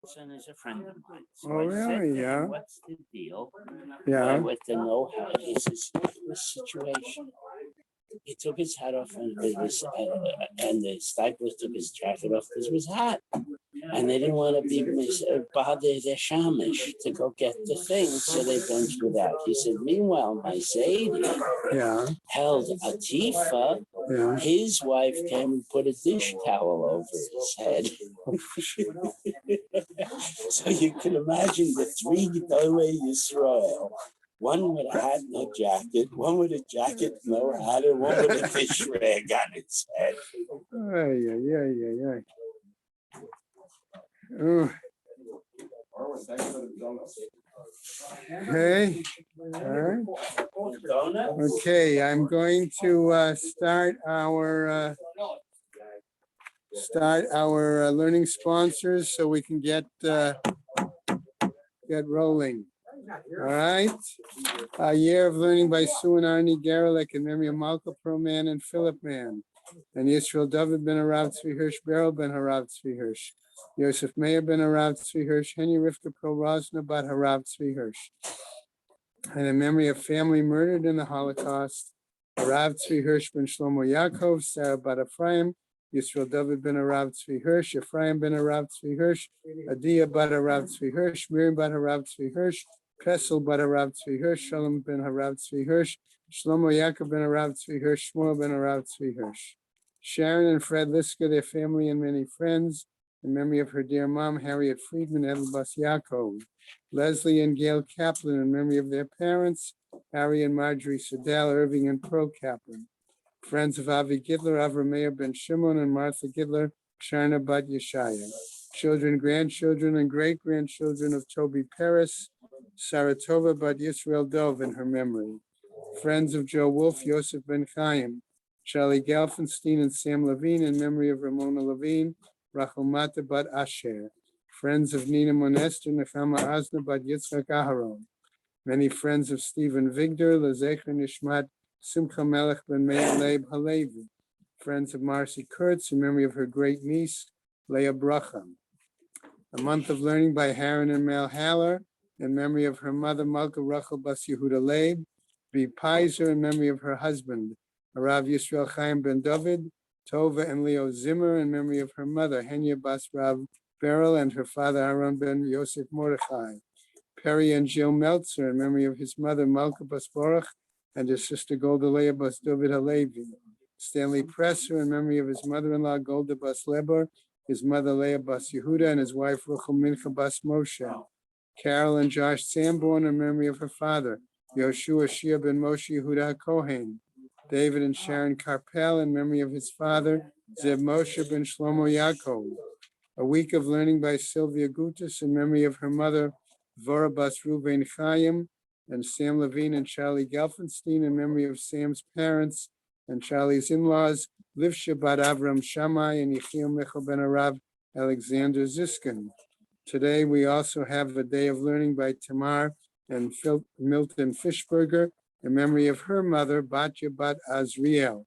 son is a friend of mine. So Oh, I said really? to Yeah. him, what's the deal? Yeah. With the know-how. He says, this situation. He took his hat off and the disciples took his jacket off because it was hot. And they didn't want to be bother their shamish to go get the thing, so they benched without. He said, meanwhile, my Zaidi held a tifa. Yeah. His wife came and put a dish towel over his head. So you can imagine the three Gedolei Yisrael. One with a hat, no jacket, one with a jacket, no hat, and one with a dish rag on its head. Okay. All right. Okay, I'm going to start our learning sponsors so we can get rolling. All right. A year of learning by Sue and Arnie Gerlich and Miriam Malka Pro Man and Philip Man. And Yisrael David ben Harav Tzvi Hirsch, Beryl ben Harav Tzvi Hirsch. Yosef Meir ben Harav Tzvi Hirsch, Henry Rivka Pro Rosna bat Harav Tzvi Hirsch. And in memory of family murdered in the Holocaust, Harav Tzvi Hirsch ben Shlomo Yaakov, Sarah bat Ephraim, Yisrael David ben Harav Tzvi Hirsch, Ephraim ben Harav Tzvi Hirsch, Adia bat Harav Tzvi Hirsch, Miriam bat Harav Tzvi Hirsch, Kessel bat Harav Tzvi Hirsch, Shalom ben Harav Tzvi Hirsch, Shlomo Yaakov ben Harav Tzvi Hirsch, Shmuel ben Harav Tzvi Hirsch. Sharon and Fred Liska, their family and many friends, in memory of her dear mom, Harriet Friedman, Edelbas Yaakov. Leslie and Gail Kaplan, in memory of their parents, Harry and Marjorie Sedell, Irving and Pearl Kaplan. Friends of Avi Gidler, Avram Meir ben Shimon and Martha Gidler, Sharna bat Yeshaya. Children, grandchildren, and great-grandchildren of Toby Paris, Saratova bat Yisrael Dov in her memory. Friends of Joe Wolf, Yosef ben Chaim, Charlie Gelfenstein and Sam Levine in memory of Ramona Levine, Rachel Mata bat Asher. Friends of Nina Monester, Nechama Azna bat Yitzchak Aharon. Many friends of Stephen Vigdor, Lezecher Nishmat, Simcha Melech ben Meir Leib Halevi. Friends of Marcy Kurtz in memory of her great niece, Leah Bracham. A month of learning by Haran and Mel Haller in memory of her mother, Malka Rachel Bas Yehuda Leib. B. Pizer in memory of her husband, Arav Yisrael Chaim ben David. Tova and Leo Zimmer in memory of her mother, Henya Bas Rav Beryl, and her father, Aaron ben Yosef Mordechai. Perry and Jill Meltzer in memory of his mother, Malka Bas Baruch, and his sister, Golda Leah Bas David Halevi. Stanley Presser in memory of his mother-in-law, Golda Bas Leber, his mother, Leah Bas Yehuda, and his wife, Ruchel Mincha Bas Moshe. Carol and Josh Sanborn in memory of her father, Yoshua Shia ben Moshe Yehuda Kohen. David and Sharon Carpel in memory of his father, Zeb Moshe ben Shlomo Yaakov. A week of learning by Sylvia Gutis in memory of her mother, Vora Bas Ruvain Chaim, and Sam Levine and Charlie Gelfenstein in memory of Sam's parents and Charlie's in-laws, Liv Shabbat Avram Shammai and Yechiel Michal ben Arav Alexander Ziskin. Today, we also have a day of learning by Tamar and Milton Fishberger in memory of her mother, Batya Bat Azriel.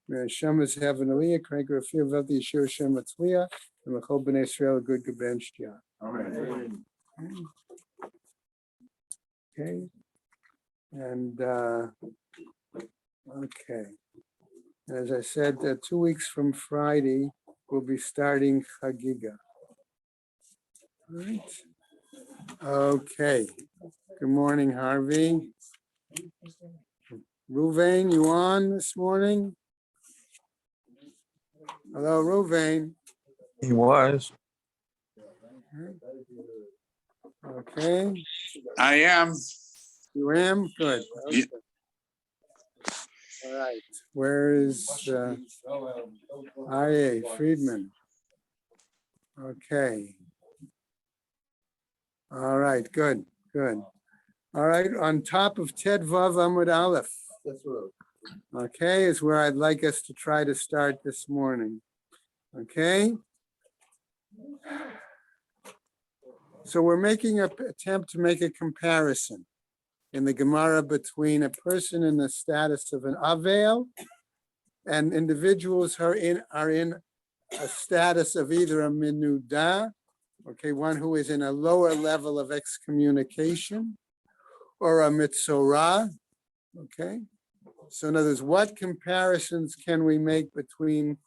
May Hashem is having Aliyah, Craig Rafir Velti Yeshua Shem Matzliah, and Mechol B'nai Israel, good Gebenshtia. Okay. And okay. As I said, 2 weeks from Friday, we'll be starting Chagiga. All right. Okay. Good morning, Harvey. Ruvain, you on this morning? Hello, Ruvain. He was. Okay. I am. You am? Good. Okay. Yeah. All right. Where is I.A. Friedman? Okay. All right. Good. Good. All right. On top of Ted Vav Amud Aleph. Okay, is where I'd like us to try to start this morning. Okay. So we're making an attempt to make a comparison in the Gemara between a person in the status of an Avel and individuals who are in a status of either a Menuda Okay, one who is in a lower level of excommunication, or a mitzorah. Okay, so in other words, what comparisons can we make between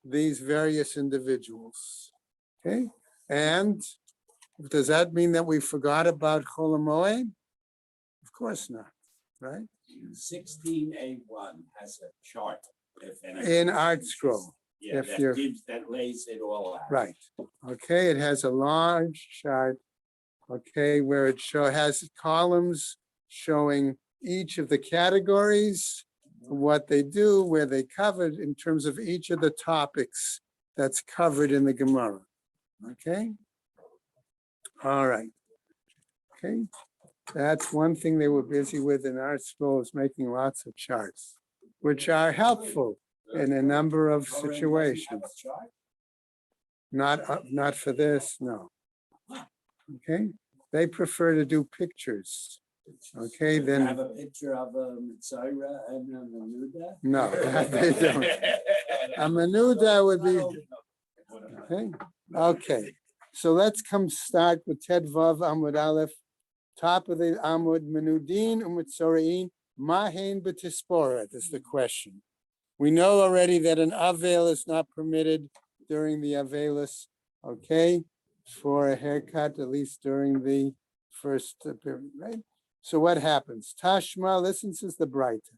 these various individuals? Okay, and does that mean that we forgot about Chol Hamoed? Of course not, right? 16A1 has a chart. In Art Scroll. Yeah, if you're that lays it all out. right. Okay, it has a large chart. Okay, where it has columns showing each of the categories, what they do, where they covered in terms of each of the topics that's covered in the Gemara. Okay. All right. Okay. That's one thing they were busy with in Art Scroll, is making lots of charts, which are helpful in a number of situations. Not for this, no. Okay. They prefer to do pictures. Okay, then. Have a picture of a Mitzayra and a Menuda? No, they don't. A Menuda would be. Okay. Okay. So let's start with Ted Vav Amud Aleph. Top of the Amud, Menudin Umitzorein, Mahen B'Tisporet is the question. We know already that an Avel is not permitted during the Avelis, okay, for a haircut, at least during the first period, right? So what happens? Tashma, listen, says the Braita.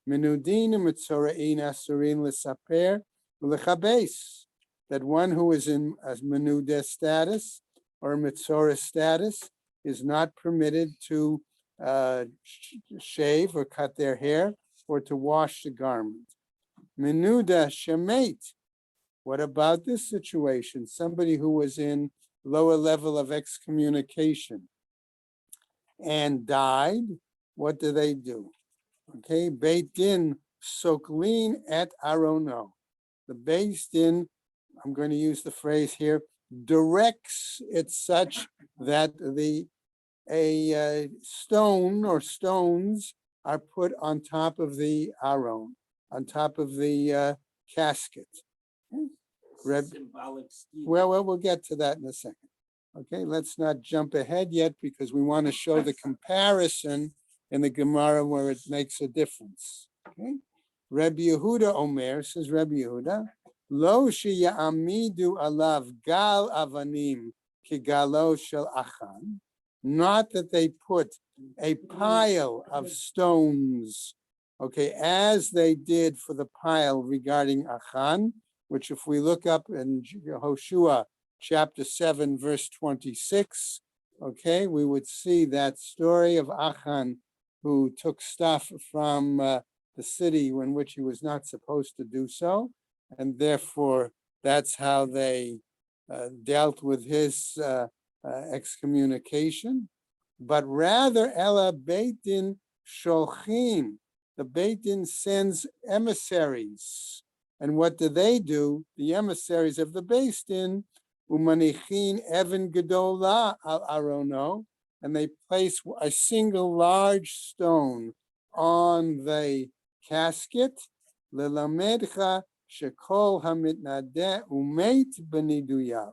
Menudin Umitzorein Asurin L'Saper L'Chabes, that one who is in a Menuda status or Mitzorah status is not permitted to shave or cut their hair or to wash the garment. Menuda shemet. What about this situation? Somebody who was in lower level of excommunication and died, what do they do? Okay, Beit Din soklin et arono. The Beit Din, I'm going to use the phrase here, directs it such that a stone or stones are put on top of the aron, on top of the casket. Symbolic scheme. Well, we'll get to that in a second. Okay, let's not jump ahead yet because we want to show the comparison in the Gemara where it makes a difference. Okay, Rabbi Yehuda Omer, says Rabbi Yehuda, Lo sheya'amidu alav gal avanim kigalo shel achan. Not that they put a pile of stones, okay, as they did for the pile regarding Achan, which if we look up in Hoshua chapter 7, verse 26, okay, we would see that story of Achan who took stuff from the city in which he was not supposed to do so, and therefore that's how they dealt with his excommunication, but rather Ella Beit Din Sholchim. The Beit Din sends emissaries. And what do? The emissaries of the Beit Din, Umanichin Evan Gedola al Arono, and they place a single large stone on the casket, Lelamedcha Shekol Hamitnadeh Umeit Beniduyav,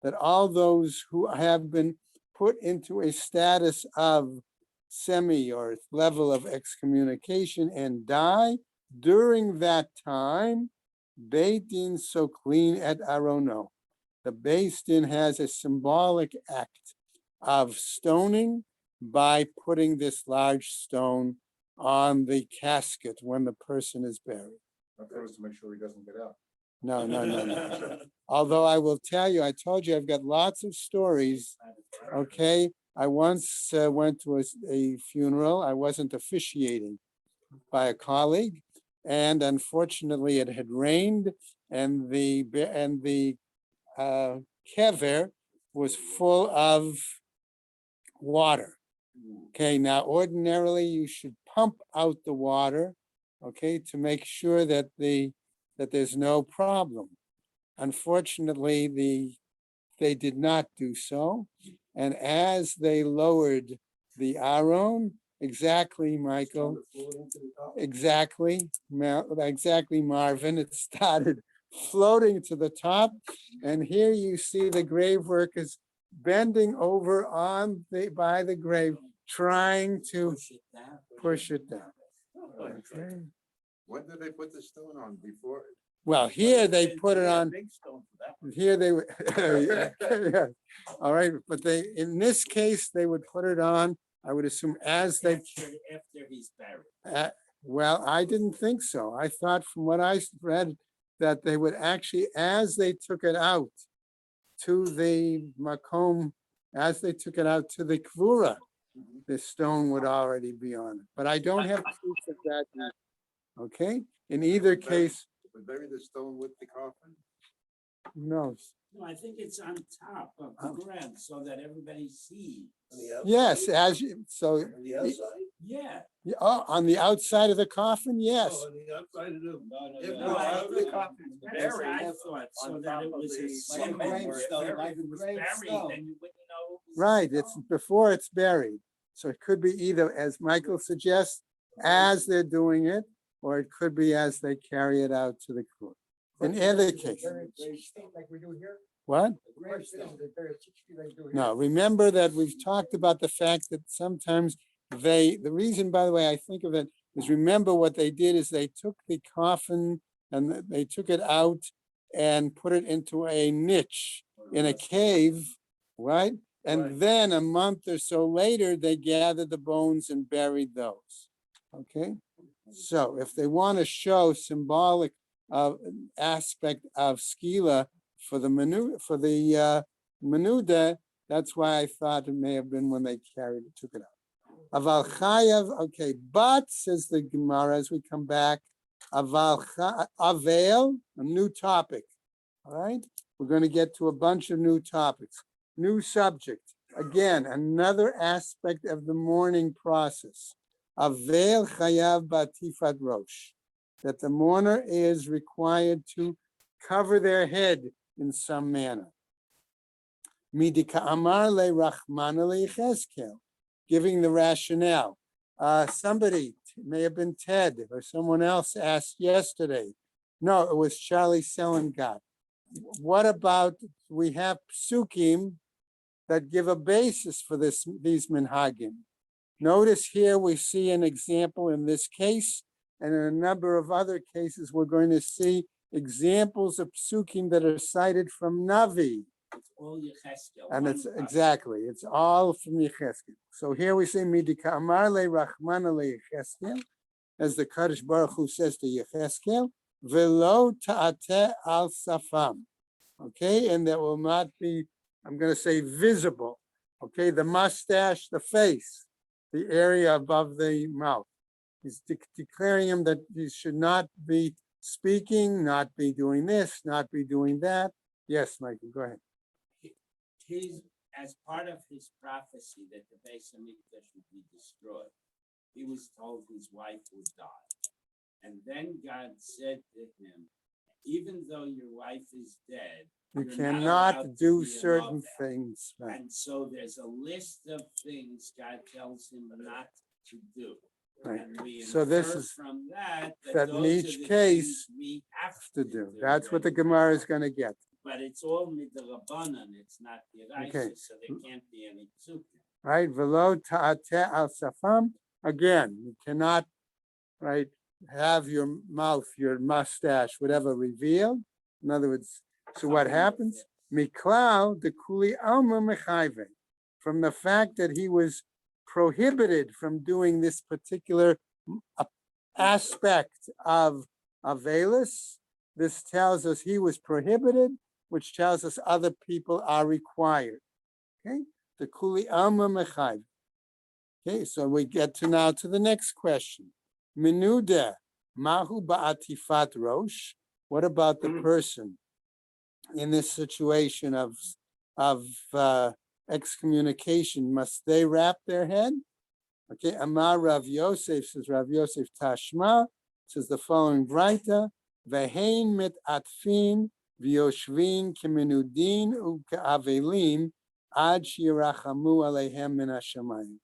that all those who have been put into a status of semi or level of excommunication and die during that time, Beit Din soklin et arono. The Beit Din has a symbolic act of stoning by putting this large stone on the casket when the person is buried. That was to make sure he doesn't get out. No. Although I will tell you, I told you I've got lots of stories. Okay, I once went to a funeral. I wasn't officiating by a colleague, and unfortunately, it had rained, and the kever was full of water. Okay, now ordinarily you should pump out the water, okay, to make sure that there's no problem. Unfortunately, they did not do so, and as they lowered the aron, exactly, Michael, exactly, Marvin, it started floating to the top. And here you see the grave workers bending over by the grave, trying to push it down. Okay. When did they put the stone on before? Well, here they put it on. Big stone for that. Here they would, yeah. All right, but in this case, they would put it on, I would assume, as they, After he's buried. well, I didn't think so. I thought from what I read that they would actually, as they took it out to the makom, as they took it out to the kvura, the stone would already be on it. But I don't have proof of that yet. Okay, in either case, We bury the stone with the coffin? no. No, I think it's on top of the ground so that everybody sees. Yes, so, Yeah. oh, on the outside of the coffin, yes. On the outside of the. No, No, I after the thought- coffin's that's what I buried. thought, so on that top it of was the- a symbol. like a If gravestone, it like a was buried, gravestone. then you wouldn't know. it was a Right, it's stone. before it's buried. So it could be either, as Michael suggests, as they're doing it, or it could be as they carry it out to the crew. In either case, Like we do here? what? Gravestone, they bury it 6 feet like we do here. No, remember that we've talked about the fact that sometimes the reason, by the way, I think of it is, remember what they did is they took the coffin and they took it out and put it into a niche in a cave, right? And Right. then a month or so later, they gathered the bones and buried those. Okay, so if they want to show symbolic aspect of skila for the menuda, that's why I thought it may have been when they took it out. Aval chayav, okay, but says the Gemara as we come back, avel, a new topic. All right, we're going to get to a bunch of new topics, new subject. Again, another aspect of the mourning process. Avel chayav batifat rosh, that the mourner is required to cover their head in some manner. Midika amar le Rachmana le Yechezkel, giving the rationale. Somebody, may have been Ted or someone else, asked yesterday. No, it was Charlie Selengat. What about, we have psukim that give a basis for these minhagim. Notice here we see an example in this case, and in a number of other cases, we're going to see examples of psukim that are cited from Navi. It's all Yechezkel. And one it's pasuk. exactly, it's all from Yechezkel. So here we say, Midika Amar le Rachmana le Yechezkel, as the Kadosh Baruch Hu says to Yechezkel, Velo ta'ateh al safam. Okay, and that will not be, I'm going to say, visible. Okay, the mustache, the face, the area above the mouth. He's declaring him that he should not be speaking, not be doing this, not be doing that. Yes, Michael, go ahead. His, as part of his prophecy that the Beis Hamikdash would be destroyed, he was told his wife would die. And then God said to him, even though your wife is dead, You you're not allowed cannot to do be in certain love now. things. Right. And so there's a list of things God tells him not to do. Right. And we So this infer is from that that in those are each the case things we have to do. do That's what the when- Gemara is going to get. But it's all midrabanan, it's not the Okay. so there can't be any psukim. Right? Velo ta'ateh al safam. Again, you cannot, right, have your mouth, your mustache, whatever, revealed. In other words, so what happens? Miklau de kuli alma mechayve. From the fact that he was prohibited from doing this particular aspect of Avelis, this tells us he was prohibited, which tells us other people are required. Okay, the kuli alma mechayve. Okay, so we get to now to the next question. Menuda mahu ba'atifat rosh. What about the person in this situation of excommunication? Must they wrap their head? Okay, Amar Rav Yosef, says Rav Yosef Tashma, says the following Braita, Vehein mit atfin v'yoshvin kemenudin u'ke'avelim ad shirachamu aleihem min hashamayim.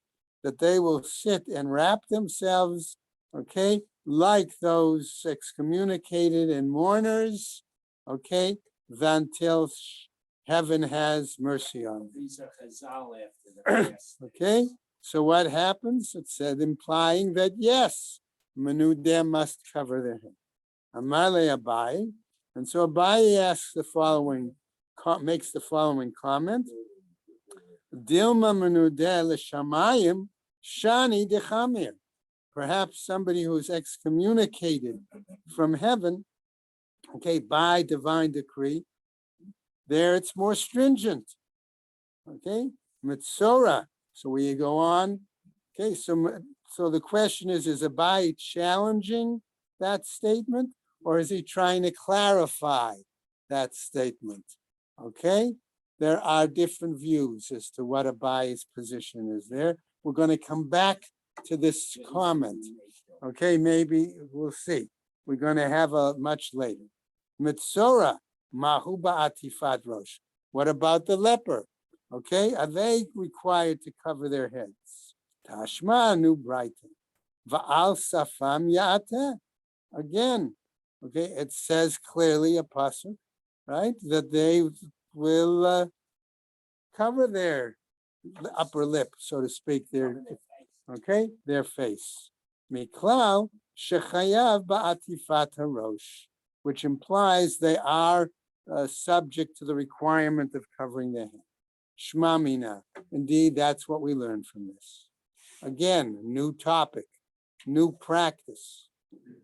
That they will sit and wrap themselves, okay, like those excommunicated and mourners, okay, until heaven has mercy on them. These are Chazal after the past. Okay, so what happens? It said, implying that yes, Menudeh must cover their head. Amale Abai, and so Abai asks the following, makes the following comment: Dilma Menudeh l'shamayim shani dechamir. Perhaps somebody who's excommunicated from heaven, okay, by divine decree, there it's more stringent. Okay, Mitzora. So we go on. Okay, so the question is Abai challenging that statement, or is he trying to clarify that statement? Okay, there are different views as to what Abai's position is there. We're going to come back to this comment. Okay, maybe we'll see. We're going to have a much later. Mitzora, Mahu ba'atifat rosh. What about the leper? Okay, are they required to cover their heads? Tashma nu brighten. Va'al safam ya'ateh. Again, okay, it says clearly, apostle, right, that they will cover their upper lip, so to speak, their face. Miklal shechayav ba'atifat harosh, which implies they are subject to the requirement of covering their head. Shma mina. Indeed, that's what we learn from this. Again, new topic, new practice,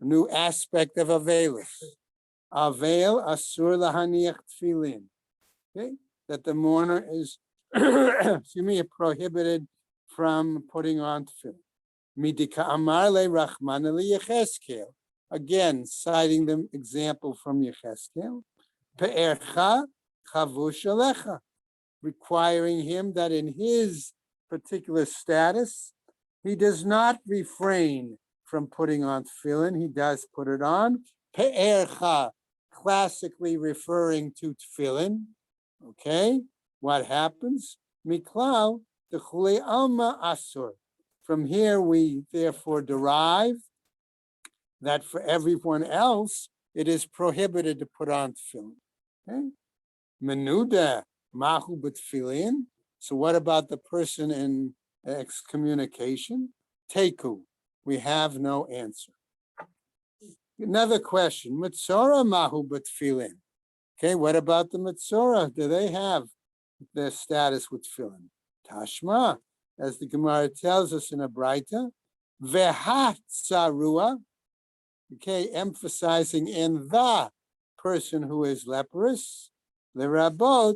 new aspect of Avelis. Avel asur lahaniach tefillin. Okay, that the mourner is, prohibited from putting on tefillin. Midika amar le Rachmana li Yecheskel. Again, citing the example from Yecheskel. Pe'ercha chavush alecha, requiring him that in his particular status, he does not refrain from putting on tefillin. He does put it on. Pe'ercha, classically referring to tefillin. Okay, what happens? Miklal dechulei alma asur. From here, we therefore derive that for everyone else, it is prohibited to put on tefillin. Okay, menuda mahu b'tefillin. So what about the person in excommunication? Teku. We have no answer. Another question. Mitzora mahu b'tefillin. Okay, what about the Mitzora? Do they have their status with tefillin? Tashma, as the Gemara tells us in a Braita, vehat sarua. Okay, emphasizing in the person who is leprous, lerabot.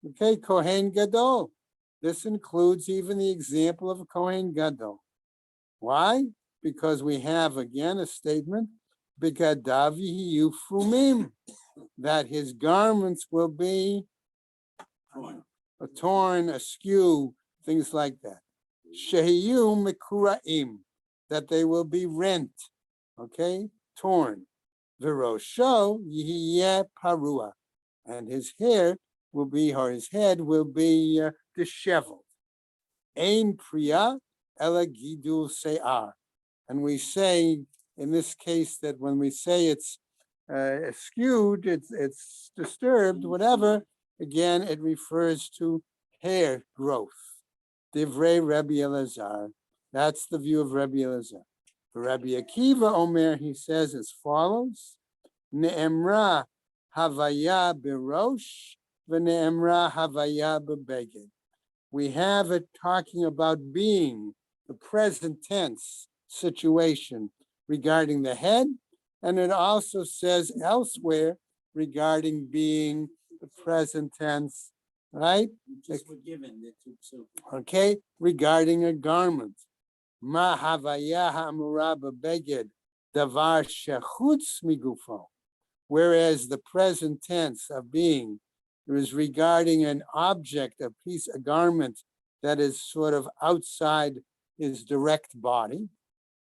Okay, Kohen Gadol. This includes even the example of a Kohen Gadol. Why? Because we have again a statement, Bigadav yihiyu frumim, that his garments will be torn, askew, things like that. Shehiyu mikuraim, that they will be rent, okay, torn. Virosho yihiyeh parua, and his hair will be, or his head will be disheveled. Ein priya ela gidul se'ar. And we say in this case that when we say it's skewed, it's disturbed, whatever, again, it refers to hair growth. Divrei Rabbi Elazar. That's the view of Rabbi Elazar. For Rabbi Akiva Omer, he says as follows: Ne'emra havaya berosh, v'ne'emra havaya bebeged. We have it talking about being, the present tense situation regarding the head, and it also says elsewhere regarding being the present tense, right? Just were given the two. Okay, regarding a garment. Ma havaya ha'amura bebeged davar shechutz migufo. Whereas the present tense of being is regarding an object, a garment that is sort of outside his direct body,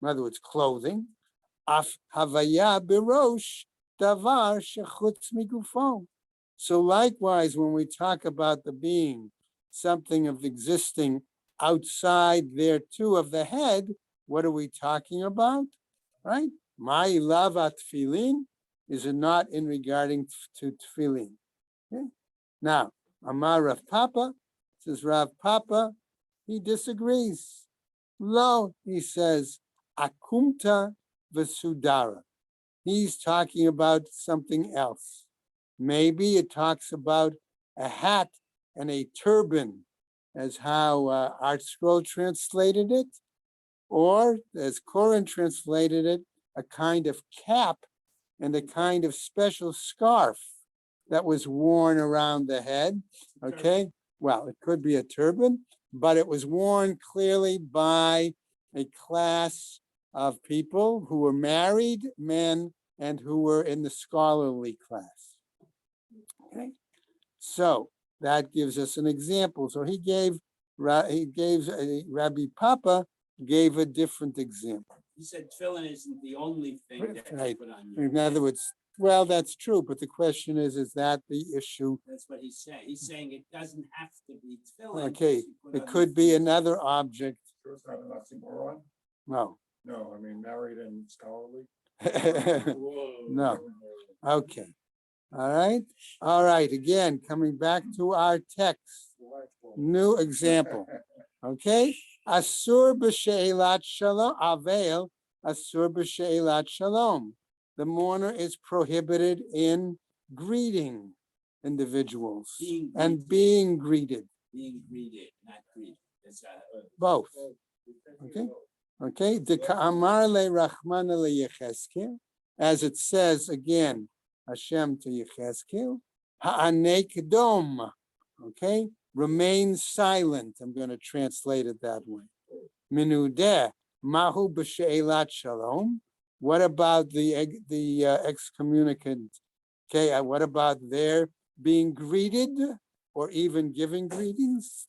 in other words, clothing. Af havaya birosh davar shechutz migufo. So likewise, when we talk about the being, something of existing outside there too of the head, what are we talking about? Right? My lava tefillin, is it not in regarding to tefillin? Okay. Now, Amar Rav Papa, says Rav Papa, he disagrees. Lo, he says, akumta vesudara. He's talking about something else. Maybe it talks about a hat and a turban, as how Art Scroll translated it, or as Koren translated it, a kind of cap and a kind of special scarf that was worn around the head. Okay, well, it could be a turban, but it was worn clearly by a class of people who were married men and who were in the scholarly class. Okay, so that gives us an example. So Rabbi Papa gave a different example. He said tefillin isn't the only thing that you Right. put on your In other words, well, that's true, but the question is that the issue? That's what he's saying. He's saying it doesn't have to be tefillin. Okay, you put it on could your be feet. another object. Sure it's not an oxymoron? No. No, I mean, married and scholarly. No. Okay. All right. Again, coming back to our text. New example. Okay. Asur b'she'ilat shalom. Avel asur b'she'ilat shalom. The mourner is prohibited in greeting individuals and being greeted. Being greeted, not greeted. Both. Okay. Okay. Amar le Rachman le Yecheskel, as it says again, Hashem to Yecheskel, ha'anek dom. Okay. Remain silent. I'm going to translate it that way. Minudeh mahu b'she'ilat shalom. What about the excommunicant? Okay. What about their being greeted or even giving greetings?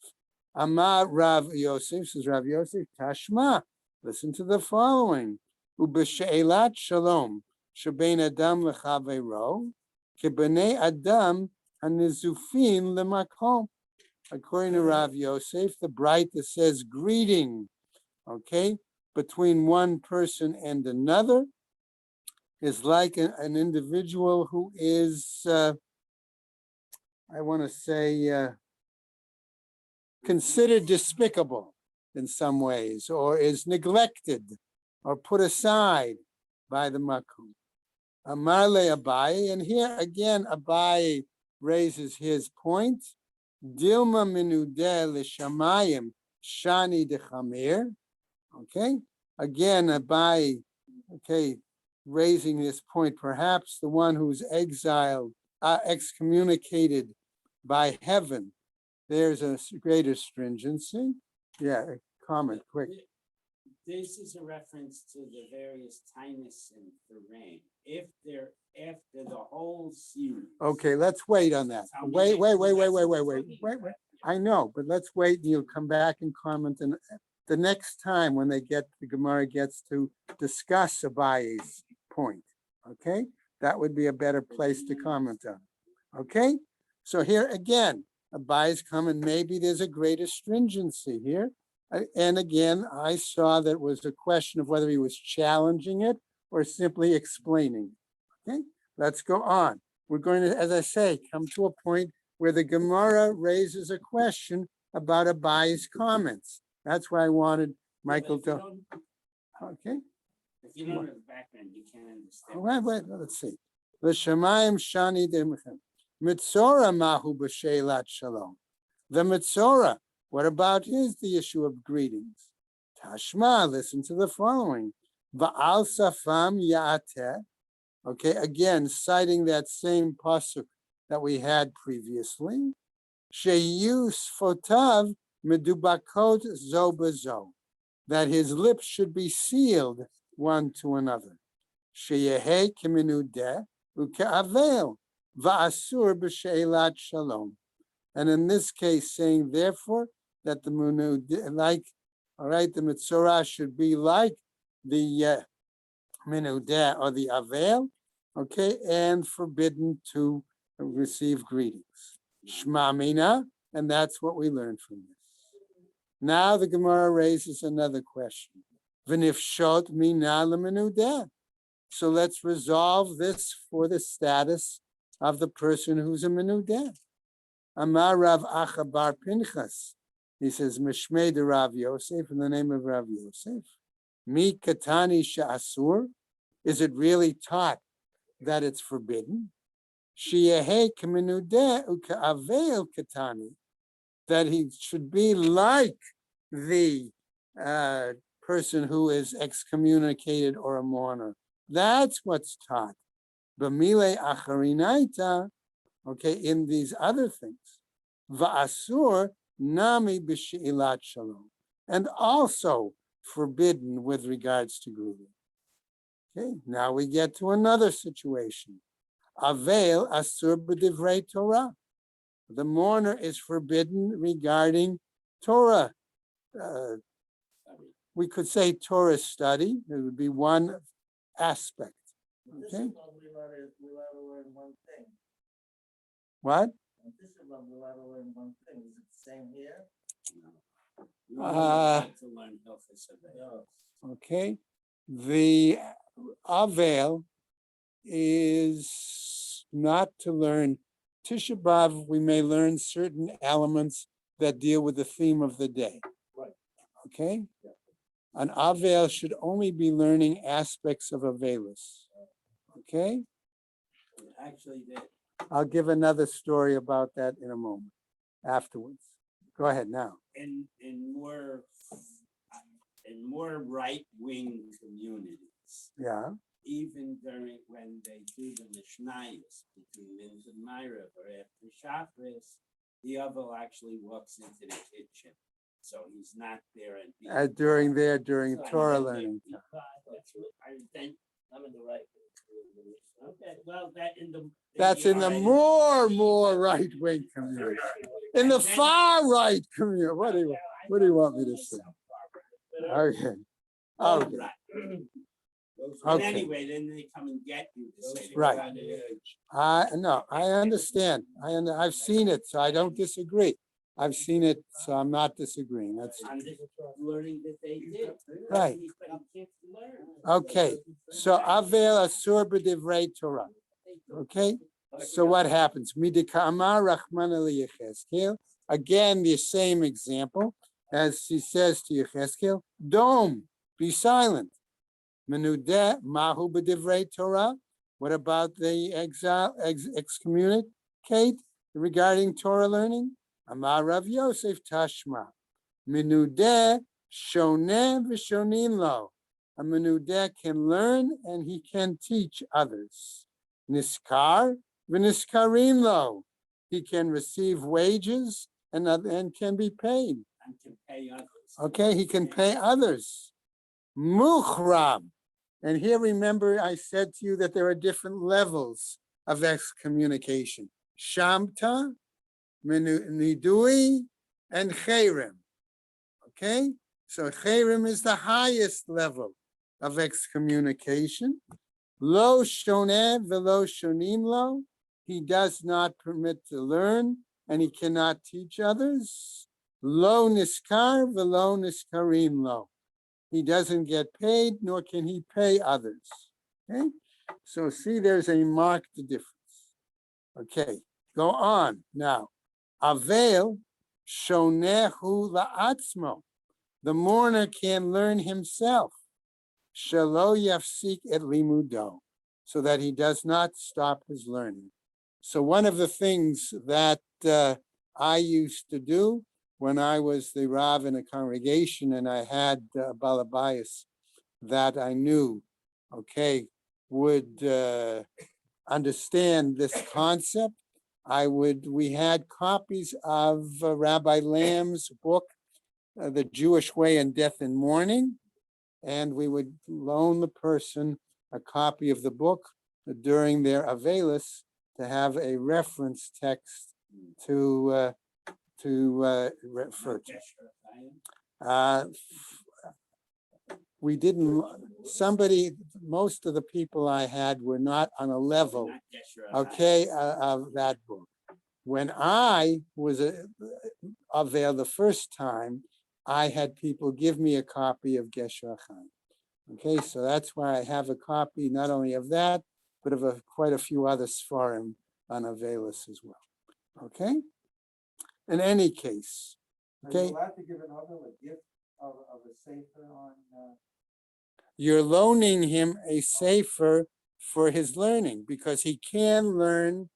Amar Rav Yosef, says Rav Yosef, Tashma, listen to the following. Ub'she'ilat shalom, shebein adam lechaveiro, kebnei adam hanizufin lemakom. According to Rav Yosef, the bright that says greeting, okay, between one person and another is like an individual who is, I want to say, considered despicable in some ways, or is neglected or put aside by the makum. Amar le Abaye, and here again Abaye raises his point. Dilma minudeh l'shamayim shani dechamir. Okay, again Abaye, okay, raising this point. Perhaps the one who's exiled, excommunicated by heaven, there's a greater stringency. Yeah, comment quick. This is a reference to the various tinus and the rain. If they're after the whole series. Okay, let's wait on that. Wait. I know, but let's wait and you'll come back and comment. And the next time when the Gemara gets to discuss Abaye's point, okay? That would be a better place to comment on. Okay? So here again, Abaye's coming, maybe there's a greater stringency here. And again, I saw that was a question of whether he was challenging it or simply explaining. Okay, let's go on. We're going to, as I say, come to a point where the Gemara raises a question about Abaye's comments. That's why I wanted Michael to. Okay. If you don't have the background, you can't understand. Wait, let's see. L'shamayim shani demechem. Mitzora mahu b'sheilat shalom. The Mitzora, what about the issue of greetings? Tashma, listen to the following. Va'al safam ya'ateh. Okay, again, citing that same pasuk that we had previously. Sheyu sfotav medubakot zo bezo. That his lips should be sealed one to another. Sheyehe kiminudeh uke'avel va'asur b'sheilat shalom. And in this case, saying therefore that the minudeh, like, all right, the mitzorah should be like the minudeh or the avel, okay, and forbidden to receive greetings. Shma mina, and that's what we learned from this. Now the Gemara raises another question. V'nifshot mina l'minudeh. So let's resolve this for the status of the person who's a menudeh. Amar Rav Acha bar Pinchas. He says, Mishmei de Rav Yosef, in the name of Rav Yosef. Mi katani she'asur. Is it really taught that it's forbidden? Sheyehe k'menudeh u'ka'avel katani. That he should be like the person who is excommunicated or a mourner. That's what's taught. B'mile acharinaita, okay, in these other things. Va'asur nami b'she'ilat shalom. And also forbidden with regards to greeting. Okay, now we get to another situation. Avel asur b'divrei Torah. The mourner is forbidden regarding Torah. We could say Torah study. It would be one aspect. Okay. What? Okay. The Avel is not to learn Tisha B'Av. We may learn certain elements that deal with the theme of the day. Okay? An Avel should only be learning aspects of Avelus. Okay? Actually, I'll give another story about that in a moment, afterwards. Go ahead now. in more right-wing communities, Yeah. even during when they do the Mishnayos between Minz and Myra or after Shabbos, the Avel actually walks into the kitchen, so he's not there and During Torah learning. I think I'm in the right. Okay, well, That's in the more right-wing community. In the far right community. What do you want me to say? Okay. Okay. But anyway, then they come and get you to say Right. No, I understand. I've seen it, so I don't disagree. I've seen it, so I'm not disagreeing. That's I'm just learning that they did. right. But he can't learn. Okay. So Avel Asur B'divrei Torah. Okay. So what happens? Midika Amar Rachman Yechezkel. Again, the same example as he says to Yechezkel, Dom, be silent. Menudeh Mahu B'divrei Torah. What about the excommunicate regarding Torah learning? Amar Rav Yosef Tashma. Menudeh Shoneh v'shonin lo. A menudeh can learn and he can teach others. Niskar v'niskarin lo. He can receive wages and can be paid. And can pay others. Okay, he can pay others. Muchram. And here, remember, I said to you that there are different levels of excommunication. Shamta, Nidui, and Cherem. Okay? So Cherem is the highest level of excommunication. Lo shoneh velo shonim lo. He does not permit to learn, and he cannot teach others. Lo niskar velo niskarim lo. He doesn't get paid, nor can he pay others. Okay? So see, there's a marked difference. Okay, go on. Now, Avel shonehu la'atzmo. The mourner can learn himself. Shelo yafsik et limudo. So that he does not stop his learning. So one of the things that I used to do when I was the Rav in a congregation and I had balabayas that I knew, okay, would understand this concept, we had copies of Rabbi Lamb's book, The Jewish Way in Death and Mourning, and we would loan the person a copy of the book during their Avelis to have a reference text to refer to. We didn't, most of the people I had were not on a level, okay, of that book. When I was there the first time, I had people give me a copy of Gesher Chaim. Okay, so that's why I have a copy not only of that, but of quite a few other Sfarim on Avelis as well. Okay? In any case, okay? Allowed to give another a gift of a sefer on. You're loaning him a sefer for his learning because he can learn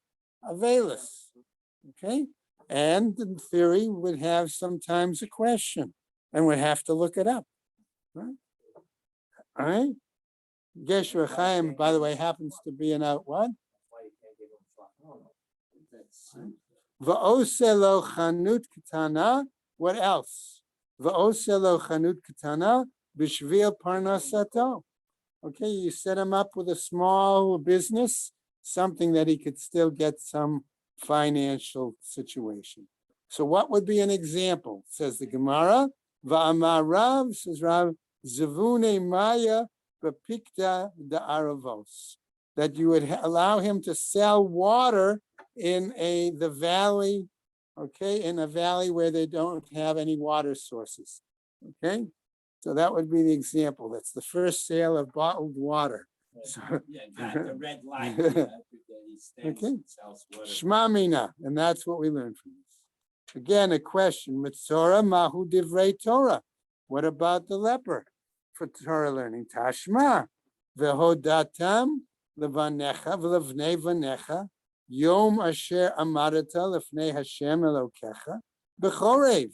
Avelis. Okay? And in theory, would have sometimes a question and would have to look it up. Right? All right? Gesher Chaim, by the way, happens to be an out what? Va'oselo chanut katana. What else? Va'oselo chanut katana b'shvil parnasato. Okay, you set him up with a small business, something that he could still get some financial situation. So what would be an example? Says the Gemara. Va'amar Rav, says Rav, Zavune Maya b'pikta da'aravos. That you would allow him to sell water in the valley, okay, in a valley where they don't have any water sources. Okay, so that would be the example. That's the first sale of bottled water. So, Yeah, got the red light. Okay. Shma mina, and that's what we learned from this. Again, a question. Mitzora mahu divrei Torah. What about the leper for Torah learning? Tashma vehodatam levanecha v'levnei vanecha yom asher amarata lefnei Hashem Elokecha b'chorev.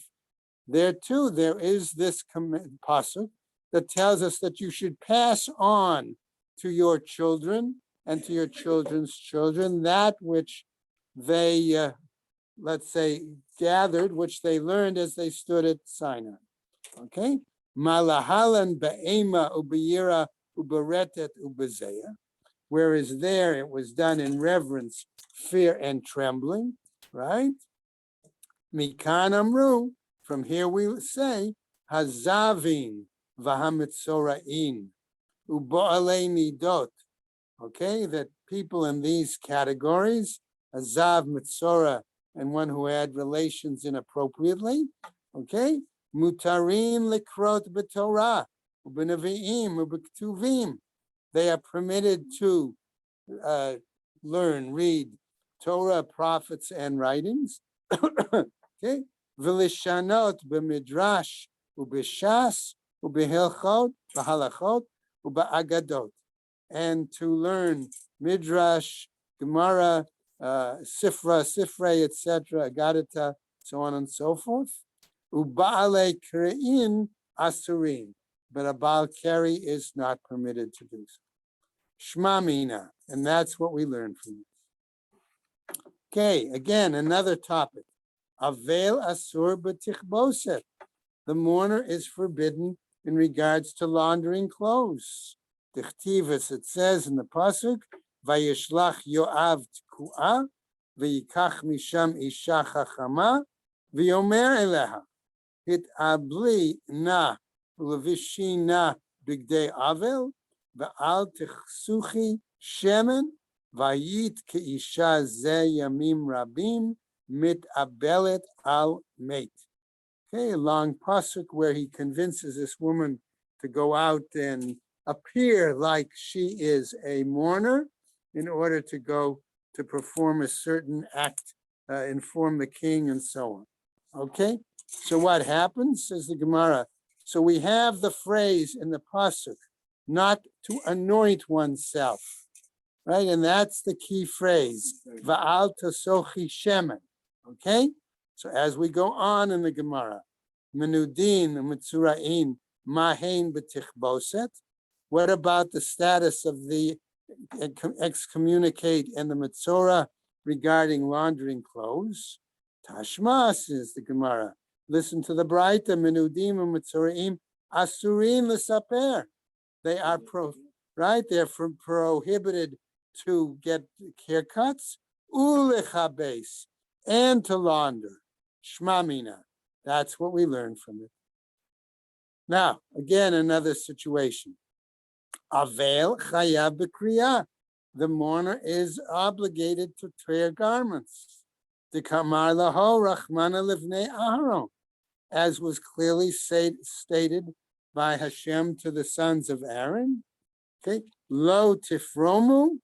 There too, there is this pasuk that tells us that you should pass on to your children and to your children's children that which they, let's say, gathered, which they learned as they stood at Sinai. Okay? Malahalan ba'ema ubiyira uberetet ubezeya. Whereas there it was done in reverence, fear, and trembling, right? Mikan amru. From here we say, Hazavin v'hamitzorain u'ba'alei nidot. Okay, that people in these categories, Hazav, Mitzora, and one who had relations inappropriately, okay, mutarin likrot b'torah u'b'nevi'im u'b'ktuvim. They are permitted to learn, read Torah, prophets, and writings. Okay. V'lishanot b'midrash u'b'shas u'b'hilchot v'halachot u'b'agadot, and to learn midrash, Gemara, Sifrei, etc., Agadata, so on and so forth. U'ba'alei kre'in asurin, but a Baal Keri is not permitted to do so. Shma mina, and that's what we learned from this. Okay, again, another topic. Avel asur b'tichboset. The mourner is forbidden in regards to laundering clothes. Tichtivus, it says in the pasuk, Vayishlach Yoav tku'ah, v'yikach misham isha chachama, v'yomer eleha, hit abli na, ulevishi na bigdei avel, v'al tichsuchi shemen, v'yit ke'isha ze yamim rabim, mit abelet al mate. Okay, a long pasuk where he convinces this woman to go out and appear like she is a mourner in order to go to perform a certain act, inform the king and so on. Okay, so what happens, says the Gemara, so we have the phrase in the pasuk, not to anoint oneself, right? And that's the key phrase, va'al tasochi shemen. Okay, so as we go on in the Gemara, menudin mitzurain mahein b'tichboset. What about the status of the excommunicate and the Mitzorah regarding laundering clothes? Tashma, says the Gemara. Listen to the Braita, menudim and Mitzoraim asurin l'saper. They are right. They're prohibited to get haircuts, ulechabes, and to launder. Shma mina. That's what we learned from it. Now, again, another situation. Avel chayav b'kriyah. The mourner is obligated to tear garments. The kamar laho rachmana livnei Aharon, as was clearly stated by Hashem to the sons of Aaron. Okay, lo tifromu.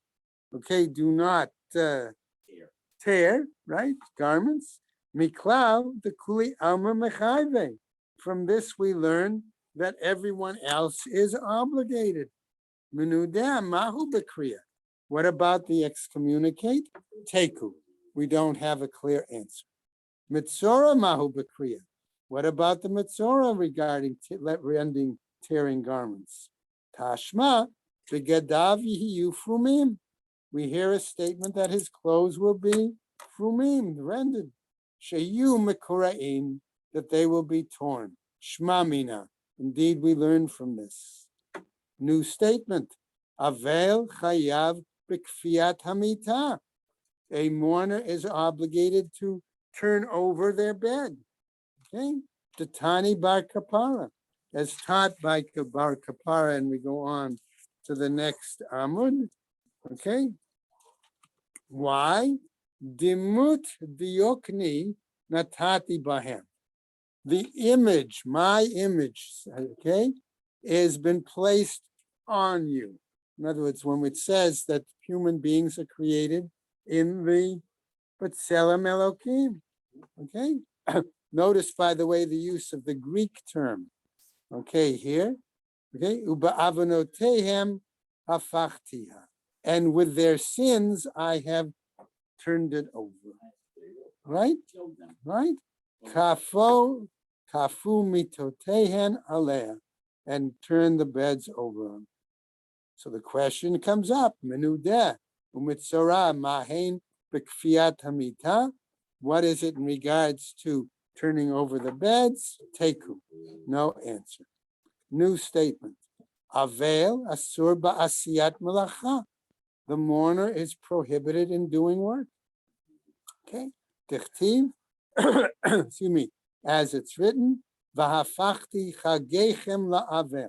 Okay, do not tear, right? Garments. Miklal the kuli alma mechayve. From this we learn that everyone else is obligated. Menudeh mahu bekriya. What about the excommunicate? Teku. We don't have a clear answer. Mitzora mahu bekriya. What about the mitzora regarding rending tearing garments? Tashma begadav yihiyu frumim. We hear a statement that his clothes will be frumim, rendered. Sheyu mekoraim, that they will be torn. Shma mina. Indeed, we learn from this. New statement. Avel chayav b'kfiyat hamita. A mourner is obligated to turn over their bed. Okay? Tatani bar kapara, as taught by bar kapara, and we go on to the next amud. Okay? Why? Dimut diokni natati bahem. The image, my image, okay, has been placed on you. In other words, when it says that human beings are created in the B'Tselem Elokim, okay? Notice, by the way, the use of the Greek term, okay, here, okay, Uba'avonotehem hafachtiha. And with their sins, I have turned it over. Right? Right? Kafu mitotehen aleh, and turn the beds over them. So the question comes up, menudeh umitzora mahen b'kfiyat hamita. What is it in regards to turning over the beds? Teku. No answer. New statement. Avel asur ba'asiyat melacha. The mourner is prohibited in doing work. Okay. Tichtiv. Excuse me. As it's written, V'hafachti chagechem la'avel.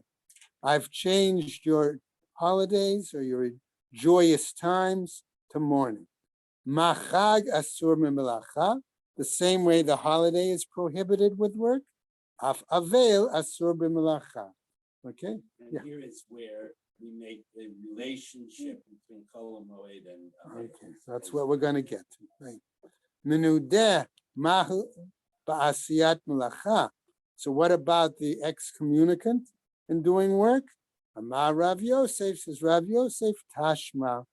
I've changed your holidays or your joyous times to mourning. Machag asur memelacha. The same way the holiday is prohibited with work. Af avel asur b'melacha. Okay. And here is where we make the relationship between Kol HaMoed and okay, so that's what we're going to get to. Right. Menudeh mahu ba'asiyat melacha. So what about the excommunicant in doing work? Amar Rav Yosef, says Rav Yosef, Tashma.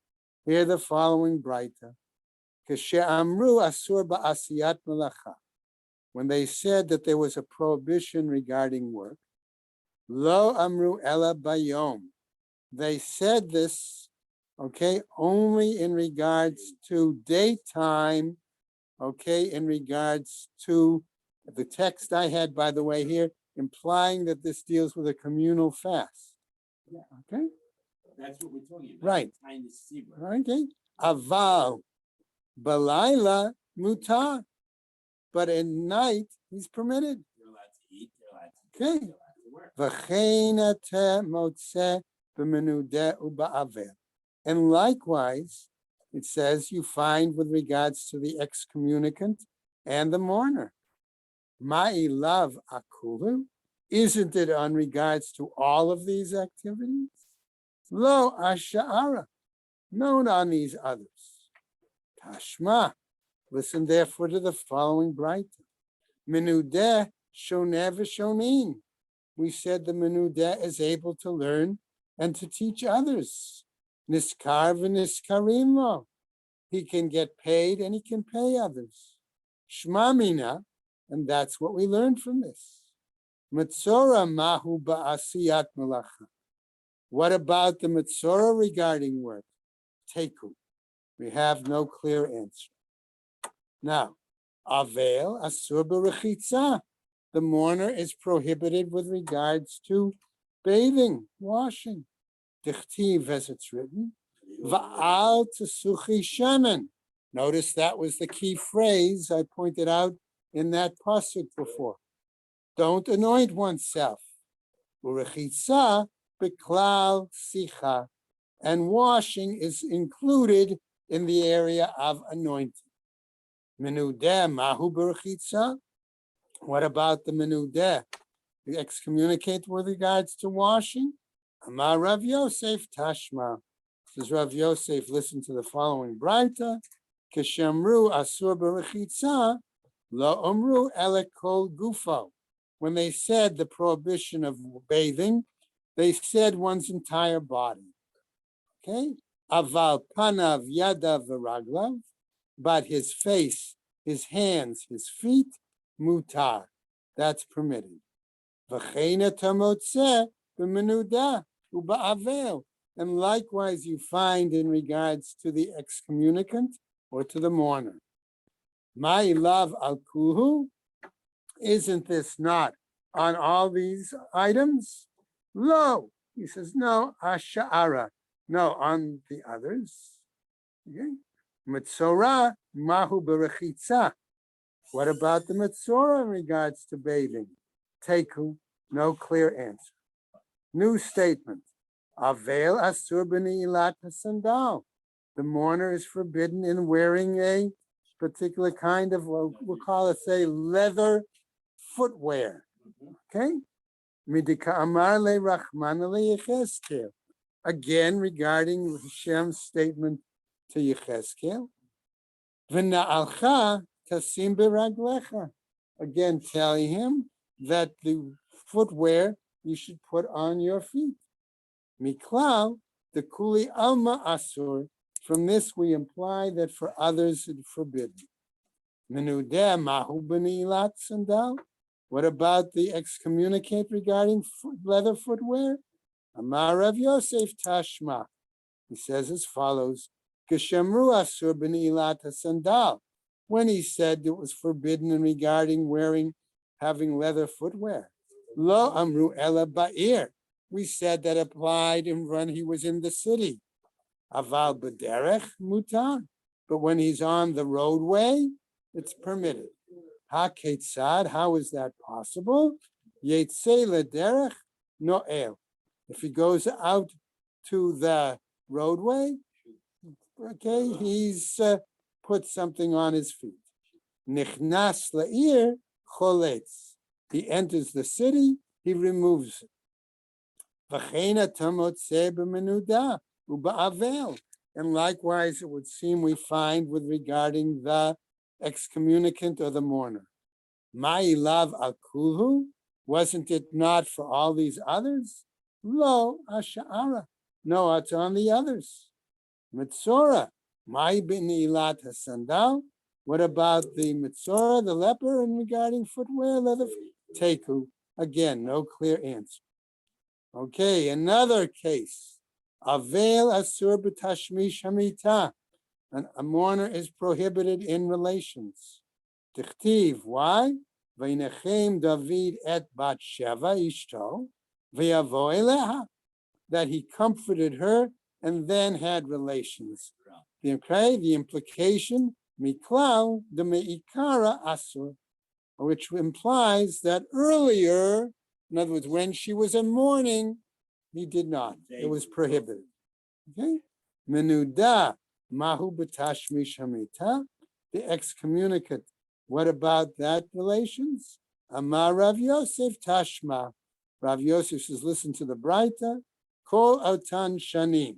Hear the following braita. Amru asur ba'asiyat melacha. When they said that there was a prohibition regarding work, lo amru ela bayom. They said this, okay, only in regards to daytime, okay, in regards to the text I had, by the way, here, implying that this deals with a communal fast. Yeah. Okay? That's what we're talking about. Right. Kind of zebra. Okay. Aval balayla mutar. But at night, he's permitted. You're allowed to eat, you're allowed to Okay. drink, you're allowed to work. And likewise, it says you find with regards to the excommunicant and the mourner. Ma'i lav akulu. Isn't it on regards to all of these activities? Lo asha'ara. Not on these others. Tashma. Listen therefore to the following braita. Menudeh shoneh v'shonin. We said the menudeh is able to learn and to teach others. Niskar v'niskarim lo. He can get paid and he can pay others. Shma mina, and that's what we learned from this. Mitzora mahu ba'asiyat melacha. What about the mitzora regarding work? Teku. We have no clear answer. Now, avel asur b'rechitza. The mourner is prohibited with regards to bathing, washing. Dichtiv, as it's written, va'al tsuchi shemen. Notice that was the key phrase I pointed out in that pasuk before. Don't anoint oneself. Urechitza beklal sicha. And washing is included in the area of anointing. Menudeh mahu berechitza. What about the menudeh? excommunicate with regards to washing? Amar Rav Yosef Tashma. Says Rav Yosef, listen to the following Braita. Keshamru asur berechitza lo omru ele kol gufo. When they said the prohibition of bathing, they said one's entire body. Okay? Aval panav yadav v'raglav, but his face, his hands, his feet, mutar. That's permitted. V'cheina tamotzeh b'menuda u'ba'avel. And likewise you find in regards to the excommunicant or to the mourner. My love al kulhu, isn't this not on all these items? Lo, he says, no, asha'ara, no, on the others. Okay. Metzora mahu berechitza. What about the metzora in regards to bathing? Teku, no clear answer. New statement. Avel asur b'neilat sandal. The mourner is forbidden in wearing a particular kind of, we'll call it, say, leather footwear. Okay? Midika amar le rachman le Yecheskel. Again, regarding Hashem's statement to Yecheskel. V'na'alcha tasim beraglecha. Again, telling him that the footwear you should put on your feet. Miklal, the kuli alma asur. From this we imply that for others it's forbidden. Menudeh mahu b'neilat sandal. What about the excommunicate regarding leather footwear? Amar Rav Yosef Tashma. He says as follows: Geshamru asur b'neilat sandal. When he said it was forbidden in regarding having leather footwear. Lo amru ela ba'ir. We said that applied when he was in the city. Aval b'derech mutar. But when he's on the roadway, it's permitted. Ha-ketzad, how is that possible? Yetzei lederech no'el. If he goes out to the roadway, okay, he's put something on his feet. Nichnas la'ir choletz. He enters the city, he removes it. V'cheina tamotzeh b'menuda u'ba'avel. And likewise, it would seem we find with regarding the excommunicant or the mourner. Ma'i lav al kulhu, wasn't it not for all these others? Lo asha'ara, no, it's on the others. Mitzora, ma'i b'neilat hasandal. What about the mitzora, the leper, in regarding footwear, leather? Teku, again, no clear answer. Okay, another case. Avel asur b'tashmish hamita. A mourner is prohibited in relations. Tichtiv, why? V'inechem David et bat sheva ishto v'yavo eleha. That he comforted her and then had relations. Okay, the implication, miklal de meikara asur, which implies that earlier, in other words, when she was in mourning, he did not. It was prohibited. Okay? Menuda mahu b'tashmish hamita, the excommunicate. What about that relations? Amar Rav Yosef Tashma. Rav Yosef says, listen to the Braita. Kol otan shanim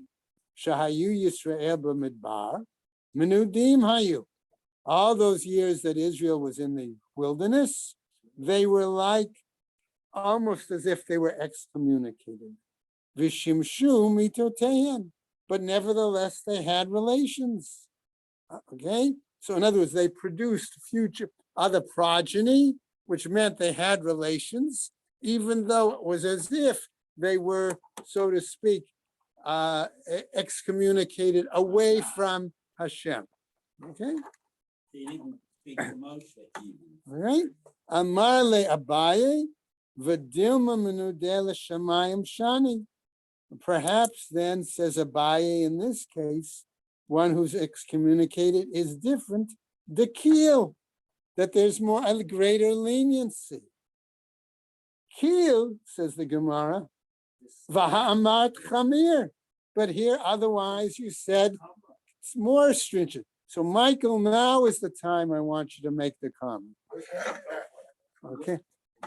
shahayu Yisrael b'midbar menudim hayu. All those years that Israel was in the wilderness, they were like almost as if they were excommunicated. Vishimshu mitotehan, but nevertheless they had relations. Okay, so in other words, they produced future other progeny, which meant they had relations, even though it was as if they were, so to speak, excommunicated away from Hashem. Okay. They didn't speak to Moshe even. All right. Amar le Abaye v'dilma menudeh l'shamayim shani. Perhaps then, says Abaye, in this case, one who's excommunicated is different. The keel, that there's more a greater leniency. Keel, says the Gemara, v'ha'amat chamir. But here, otherwise, you said it's more stringent. So, Michael, now is the time I want you to make the comment. Okay.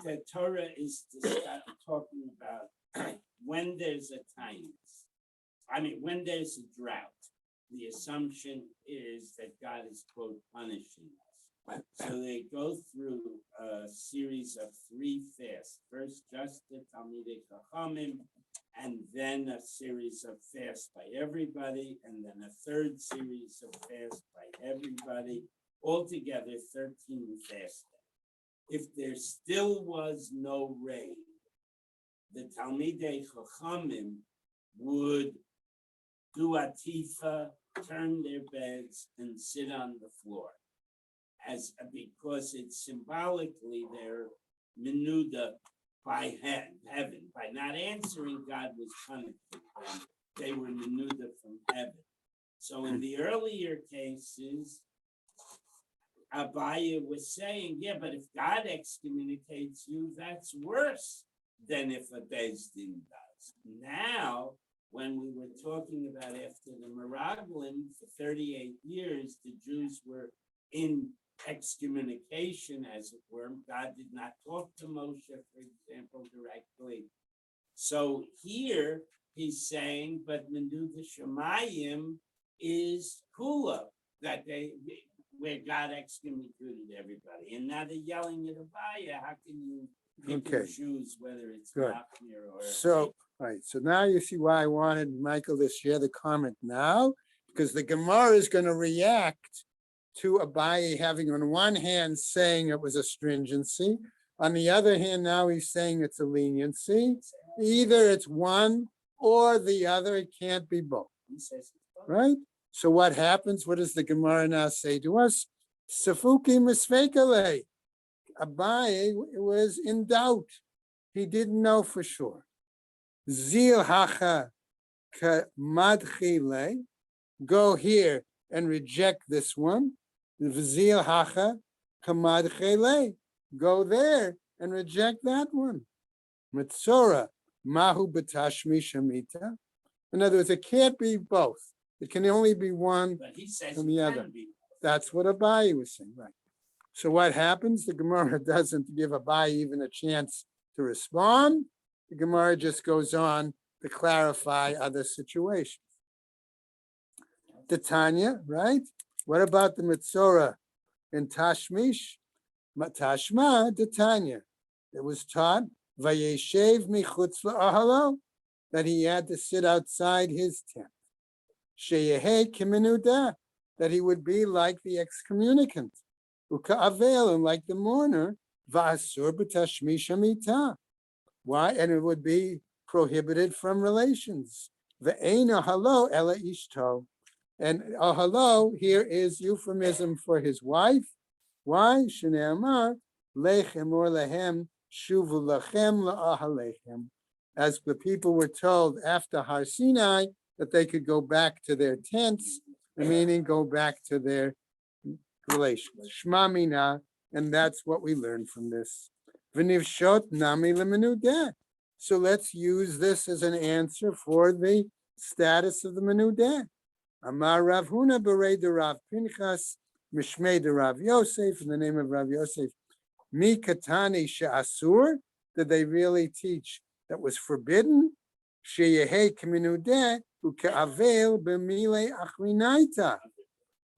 the Torah is talking about when there's a kindness. I mean, when there's a drought, the assumption is that God is, quote, punishing us. So they go through a series of 3 fasts. First, just the Talmidei Chachamim, and then a series of fasts by everybody, and then a third series of fasts by everybody. Altogether, 13 fasts. If there still was no rain, the Talmidei Chachamim would do atifa, turn their beds, and sit on the floor, because it's symbolically their menuda by heaven. By not answering, God was punishing them. They were menuda from heaven. So in the earlier cases, Abaya was saying, yeah, but if God excommunicates you, that's worse than if a Beis Din does. Now, when we were talking about after the Meraglim, for 38 years, the Jews were in excommunication, as it were. God did not talk to Moshe, for example, directly. So here he's saying, but Menuda Shemayim is Kula, that where God excommunicated everybody. And now they're yelling at Abaya, how can you pick and choose whether it's Machmir or... So, right. So now you see why I wanted Michael to share the comment now, because the Gemara is going to react to Abaye having on one hand saying it was a stringency. On the other hand, now he's saying it's a leniency. Either it's one or the other. It can't be both. Right? So what happens? What does the Gemara now say to us? Safuki misfekale. Abaye was in doubt. He didn't know for sure. Zil hacha kamadchile. Go here and reject this one. Zil hacha kamadchile. Go there and reject that one. Mitzora mahu batashmi shamita. In other words, it can't be both. It can only be one and the other. That's what Abaye was saying, right? So what happens? The Gemara doesn't give Abaye even a chance to respond. The Gemara just goes on to clarify other situations. The Tanya, right? What about the Mitzora in Tashmish? Tashma, the Tanya. It was taught Vayeshev michutz la'ahalo, that he had to sit outside his tent. Sheyehe kiminuda, that he would be like the excommunicant. Uka'avel, and like the mourner. Va'asur b'tashmish hamita. Why? And it would be prohibited from relations. Ve'ein ahalo ela ishto. And ahalo here is euphemism for his wife. Why? Shnei amar lechem or lehem shuvu lachem la'ahalechem. As the people were told after Har Sinai that they could go back to their tents, meaning go back to their relations. Shma mina, and that's what we learn from this. V'nivshot nami lemenudeh. So let's use this as an answer for the status of the menudeh. Amar Rav Huna b'rei de Rav Pinchas mishmei de Rav Yosef, in the name of Rav Yosef. Mi katani she'asur, did they really teach that was forbidden? Sheyehe k'menudeh u'ke'avel b'milei achlinaita.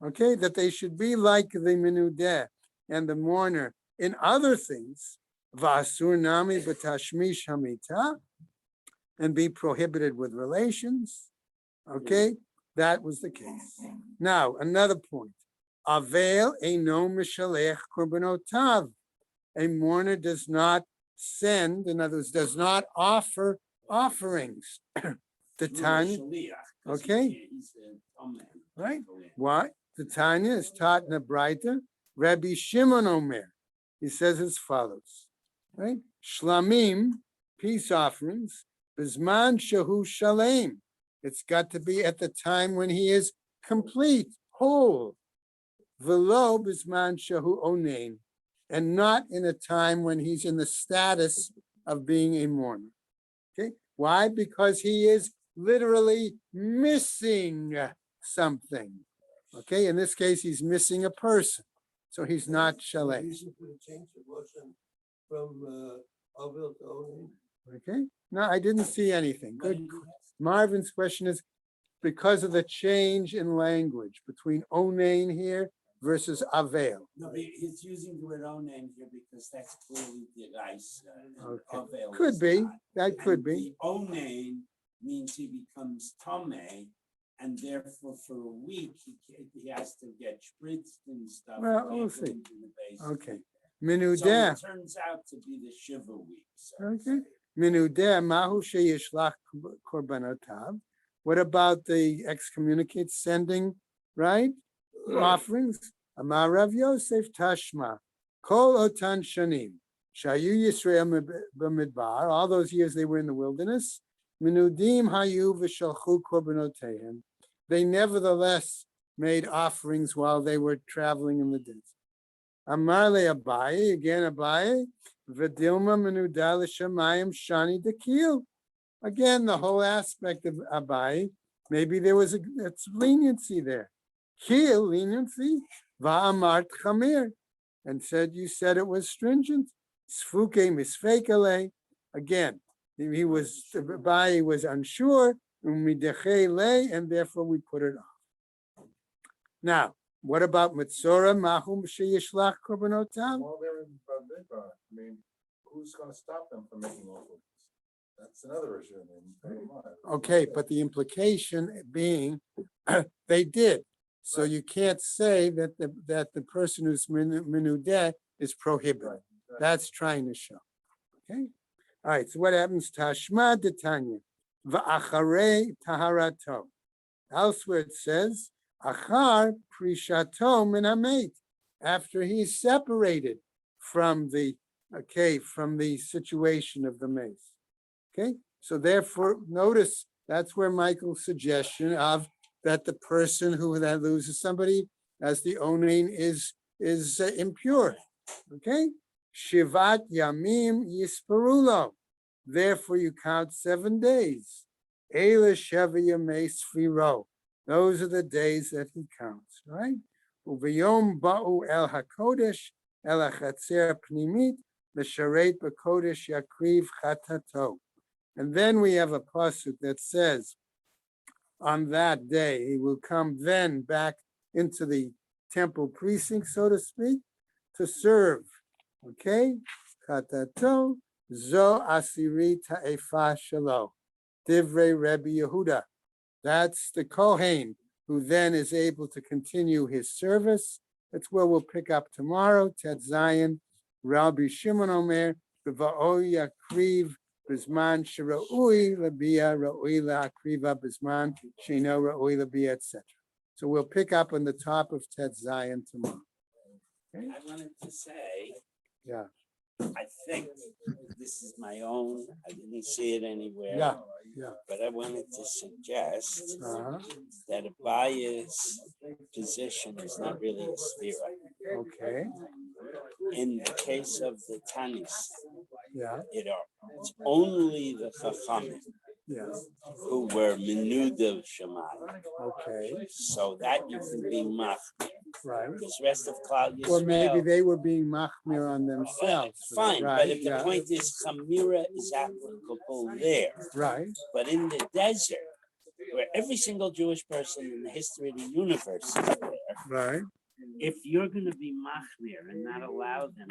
Okay, that they should be like the menudeh and the mourner in other things. V'asur nami b'tashmish hamita, and be prohibited with relations. Okay, that was the case. Now, another point. Avel eino mishalech korbanotov. A mourner does not send, in other words, does not offer offerings. The Tanya, okay, right? Why? The Tanya is taught in the Braita. Rabbi Shimon Omer, he says as follows, right? Shlamim, peace offerings, bizman shahu shalem. It's got to be at the time when he is complete, whole. Velo bizman shahu onein, and not in a time when he's in the status of being a mourner. Okay, why? Because he is literally missing something. Okay, in this case, he's missing a person, so he's not shalem. from Ovil to Onan? Okay, no, I didn't see anything. Good. Marvin's question is because of the change in language between Onain here versus Avail. No, but he's using the word onain here because that's clearly the rice. Okay. Avail Could is be, not. that could And be. The onain means he becomes tome, and therefore for a week he has to get spritzed and stuff. Well, He can't we'll go see. into the base. Okay. So Menudeh. it turns out to be the Shiva week. So Okay. Menudeh mahu sheyishlach korbanotav. What about the excommunicate sending, right? Offerings. Amar Rav Yosef Tashma. Kol otan shanim. Shayu Yisrael b'midbar. All those years they were in the wilderness. Menudim hayu v'shalchu korbanotehem. They nevertheless made offerings while they were traveling in the desert. Amar le Abaye, again Abaye, v'dilma menuda l'shamayim shani dekil. Again, the whole aspect of Abaye, maybe there was it's leniency there. Kil, leniency, va'amart chamir, and said, you said it was stringent. Sfuke misfekale. Again, Abaye was unsure, and therefore we put it off. Now, what about Mitzora Mahum Sheyishlach Korbanotam? While they're in Bamidbar, I mean, who's gonna stop them from making offerings? That's another issue. I mean, Okay, but the implication being they did. So you can't say that the person who's minudeh is prohibited. That's trying to show. Okay. All right. So what happens? Tashma detanya va'acharei taharato. Elsewhere it says achar prishato min hamet. After he's separated from the situation of the mace. Okay, so therefore, notice that's where Michael's suggestion of that the person who that loses somebody as the onain is impure. Okay, shivat yamim yisparulo. Therefore, you count 7 days. Eila sheva yamei sfiro. Those are the days that he counts, right? Uvayom ba'u el hakodesh el hachatzer pnimit l'sharet b'kodesh yakriv chatato. And then we have a pasuk that says, on that day, he will come then back into the temple precinct, so to speak, to serve. Okay? Katato, zo asiri ta'efa shalo. Divrei Rebbe Yehuda. That's the Kohen who then is able to continue his service. That's where we'll pick up tomorrow. Tet Zion, Rabbi Shimon Omer, V'va'o yakriv Bisman shira'ui labia ra'ui la'akriva bisman shino ra'ui labia, etc. So we'll pick up on the top of Tet Zion tomorrow. Okay? I wanted to say, Yeah. I think this is my own. I didn't see it anywhere. Yeah. Yeah. But I wanted to suggest Uh-huh. that Abaya's position is not really a sphera. Okay. In the case of the Tanis, Yeah. it's only the Chachamim Yeah. who were Menuda Shemai. Okay. So that you can be Machmir. Right. Because rest of Klal Yisrael. Or maybe they were being machmir on themselves. Fine, right? but if the point is Chamira is applicable there. Right. But in the desert, where every single Jewish person in the history of the universe is there, Right. if you're going to be Machmir and not allow them